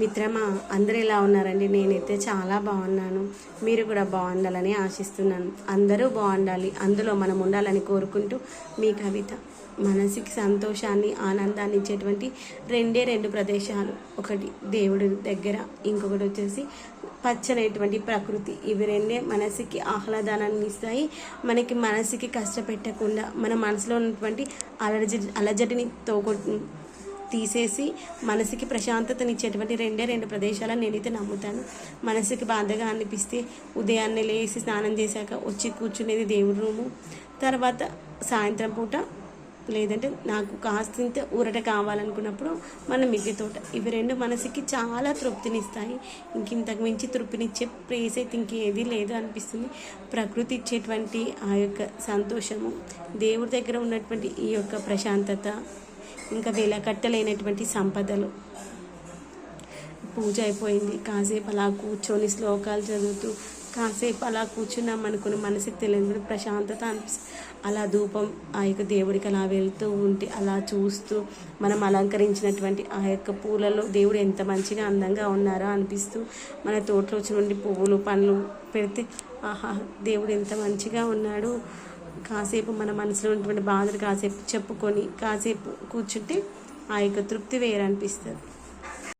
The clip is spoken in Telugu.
మిత్రమా, అందరూ ఎలా ఉన్నారండి? నేనైతే చాలా బాగున్నాను. మీరు కూడా బాగుండాలని ఆశిస్తున్నాను. అందరూ బాగుండాలి, అందులో మనం ఉండాలని కోరుకుంటూ మీ కవిత. మనసుకి సంతోషాన్ని, ఆనందాన్ని ఇచ్చేటువంటి రెండు ప్రదేశాలు. ఒకటి దేవుడి దగ్గర, ఇంకొకటి వచ్చేసి పచ్చనైనటువంటి ప్రకృతి. ఇవి రెండే మనసుకి ఆహ్లాదానాన్ని ఇస్తాయి. మనసుకి కష్టపెట్టకుండా మన మనసులో ఉన్నటువంటి అలజడిని తీసేసి మనసుకి ప్రశాంతతనిచ్చేటువంటి రెండు ప్రదేశాలను నేనైతే నమ్ముతాను. మనసుకి బాధగా అనిపిస్తే ఉదయాన్నే లేచి స్నానం చేశాక వచ్చి కూర్చునేది దేవుడి రూము, తర్వాత సాయంత్రం పూట లేదంటే నాకు కాస్తంత ఊరట కావాలనుకున్నప్పుడు మన మిద్దె తోట. ఇవి రెండు మనసుకి చాలా తృప్తినిస్తాయి. ఇంతకు మించి తృప్తినిచ్చే ప్లేస్ అయితే ఇంకేది లేదు అనిపిస్తుంది. ప్రకృతి ఇచ్చేటువంటి ఆ యొక్క సంతోషము, దేవుడి దగ్గర ఉన్నటువంటి ఈ యొక్క ప్రశాంతత, ఇంకా వెలకట్టలేనటువంటి సంపదలు. పూజ అయిపోయింది, కాసేపు అలా కూర్చొని శ్లోకాలు చదువుతూ కాసేపు అలా కూర్చున్నాం అనుకుని మనసుకి తెలియని ప్రశాంతత అనిపిస్తుంది. అలా ధూపం ఆ యొక్క దేవుడికి అలా వెళ్తూ ఉంటే అలా చూస్తూ మనం అలంకరించినటువంటి ఆ యొక్క పూలలో దేవుడు ఎంత మంచిగా అందంగా ఉన్నారో అనిపిస్తూ మన తోటలో వచ్చినటువంటి పువ్వులు పండ్లు పెడితే ఆహా దేవుడు ఎంత మంచిగా ఉన్నాడు. కాసేపు మన మనసులో ఉన్నటువంటి బాధలు కాసేపు చెప్పుకొని కాసేపు కూర్చుంటే ఆ యొక్క తృప్తి వేరనిపిస్తుంది.